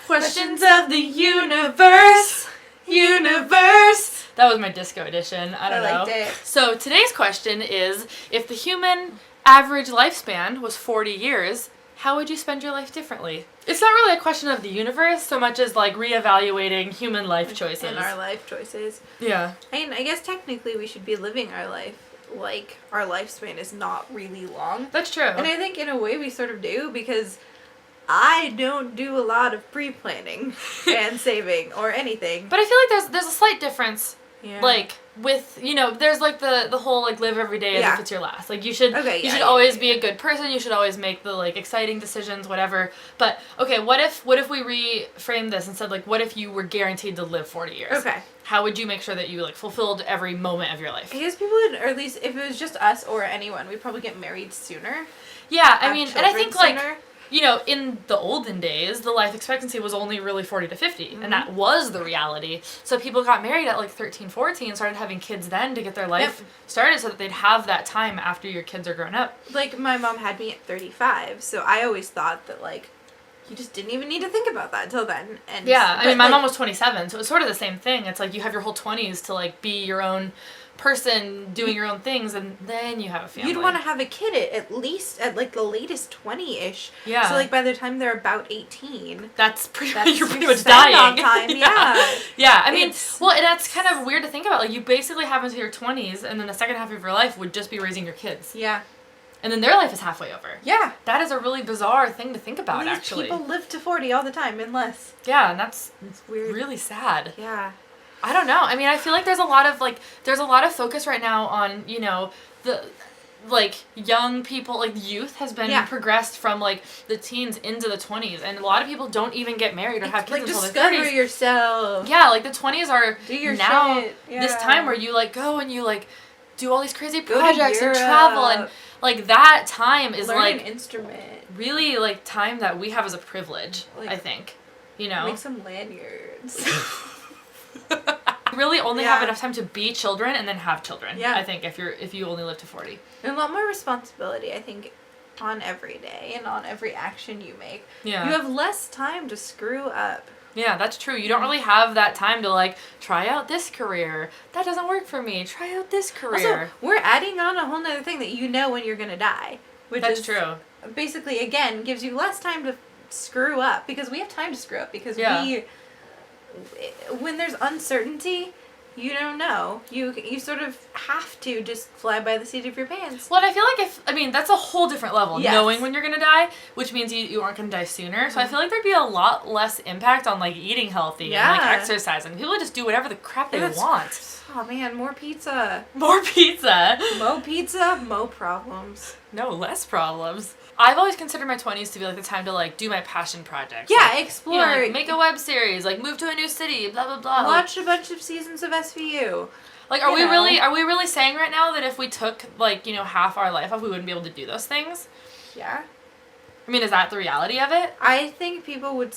Questions of the universe. Universe. That was my disco edition. I don't know. Liked it. So today's question is, if the human average lifespan was 40 years, how would you spend your life differently? It's not really a question of the universe so much as like reevaluating human life choices. And our life choices. Yeah. I guess technically we should be living our life like our lifespan is not really long. That's true. And I think in a way we sort of do, because I don't do a lot of pre-planning and saving or anything. But I feel like there's a slight difference. Yeah. Like with, there's like the whole like live every day as if it's your last. Like you should always be a good person. You should always make the like exciting decisions, whatever. But okay, what if we reframe this and said like, what if you were guaranteed to live 40 years? Okay. How would you make sure that you like fulfilled every moment of your life? I guess people would, or at least if it was just us or anyone, we'd probably get married sooner. Yeah, I mean, and I think sooner. like, in the olden days, the life expectancy was only really 40 to 50, Mm-hmm. and that was the reality. So people got married at like 13, 14, started having kids then to get their life started so that they'd have that time after your kids are grown up. Like, my mom had me at 35, so I always thought that, like, you just didn't even need to think about that until then. And yeah, I mean, my mom was 27, so it's sort of the same thing. It's like you have your whole 20s to, like, be your own person doing your own things, and then you have a family. You'd want to have a kid at least at like the latest 20-ish. Yeah. So like by the time they're about 18, you're pretty your much dying. on time. Yeah. Yeah. I mean, and that's kind of weird to think about. Like you basically have until your 20s, and then the second half of your life would just be raising your kids. Yeah. And then their life is halfway over. Yeah. That is a really bizarre thing to think about, These actually. people live to 40 all the time and less. Yeah, and it's weird. Really sad. Yeah. I don't know. I mean, I feel like there's a lot of focus right now on, the like young people, like youth has been progressed from like the teens into the 20s, and a lot of people don't even get married or have kids until their 30s. Discover yourself. Yeah, like the 20s are do your now shit. Yeah. this time where you like go and you like do all these crazy projects and travel, and like that time is learn like an instrument. Really like time that we have as a privilege, like, I think. Make some lanyards. Really only have enough time to be children and then have children. Yeah. I think if you only live to 40. And a lot more responsibility, I think, on every day and on every action you make. Yeah. You have less time to screw up. Yeah, that's true. You don't really have that time to like try out this career. That doesn't work for me. Try out this career. Also, we're adding on a whole nother thing that you know when you're gonna die. Which that's is true. Basically, again, gives you less time to screw up, because we have time to screw up, because when there's uncertainty, you don't know. You sort of have to just fly by the seat of your pants. Well, and I feel like that's a whole different level. Yes. Knowing when you're going to die, which means you aren't going to die sooner. So I feel like there'd be a lot less impact on like eating healthy and like exercising. People would just do whatever the crap they want. Oh man, more pizza. More pizza. Mo pizza, mo problems. No, less problems. I've always considered my 20s to be like the time to like do my passion projects. Yeah, like, explore. Like, make a web series, like move to a new city, blah blah blah. Watch a bunch of seasons of SVU. Like, are we really saying right now that if we took like half our life off, we wouldn't be able to do those things? Yeah. I mean, is that the reality of it? I think people would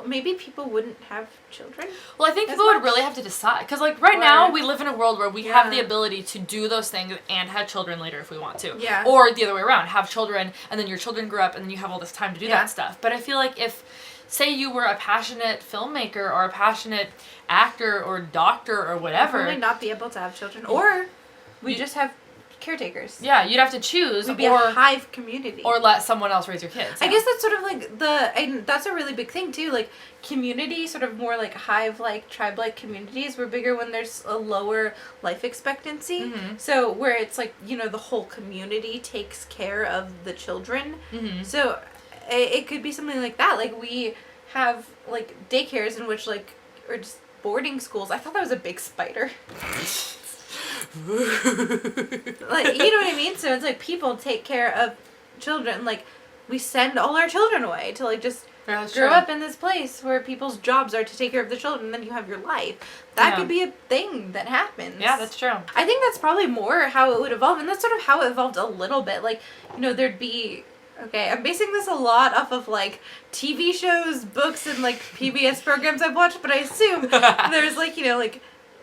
maybe people wouldn't have children. Well, I think people would really have to decide. Because, like, right now, we live in a world where we have the ability to do those things and have children later if we want to. Yeah. Or the other way around, have children, and then your children grow up, and then you have all this time to do that stuff. But I feel like if, say you were a passionate filmmaker or a passionate actor or doctor or whatever. You'd probably not be able to have children. Or we just have caretakers. Yeah, you'd have to choose. We'd be a hive community. Or let someone else raise your kids. I guess that's sort of like and that's a really big thing too. Like community, sort of more like hive-like, tribe-like communities were bigger when there's a lower life expectancy. Mm-hmm. So where it's like, the whole community takes care of the children. Mm-hmm. So it could be something like that. Like we have like daycares in which like, or just boarding schools. I thought that was a big spider. Like, you know what I mean? So it's like people take care of children. Like we send all our children away to like just grow up in this place where people's jobs are to take care of the children, and then you have your life. That could be a thing that happens. Yeah, that's true. I think that's probably more how it would evolve, and that's sort of how it evolved a little bit. Like, there'd be... Okay, I'm basing this a lot off of, like, TV shows, books, and, like, PBS programs I've watched, but I assume there's, like,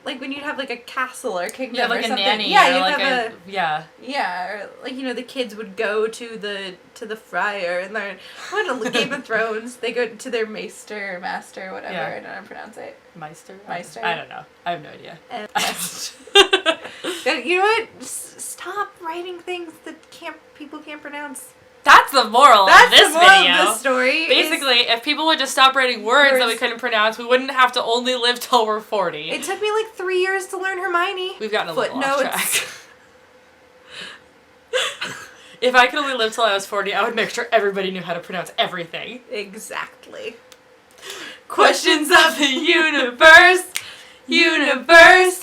like when you'd have like a castle or kingdom yeah, like or a something. nanny. Yeah, or you'd like have yeah. Yeah, or like, you know, the kids would go to the friar and learn what Game of Thrones. They go to their maester or master, whatever. Yeah. I don't know how to pronounce it. Meister? Meister. I don't know. I have no idea. You know what? Stop writing things that people can't pronounce. That's the moral of this video. Of the story. Basically, if people would just stop writing words that we couldn't pronounce, we wouldn't have to only live till we're 40. It took me like 3 years to learn Hermione. We've gotten a little off track. If I could only live till I was 40, I would make sure everybody knew how to pronounce everything. Exactly. Questions of the universe. Universe.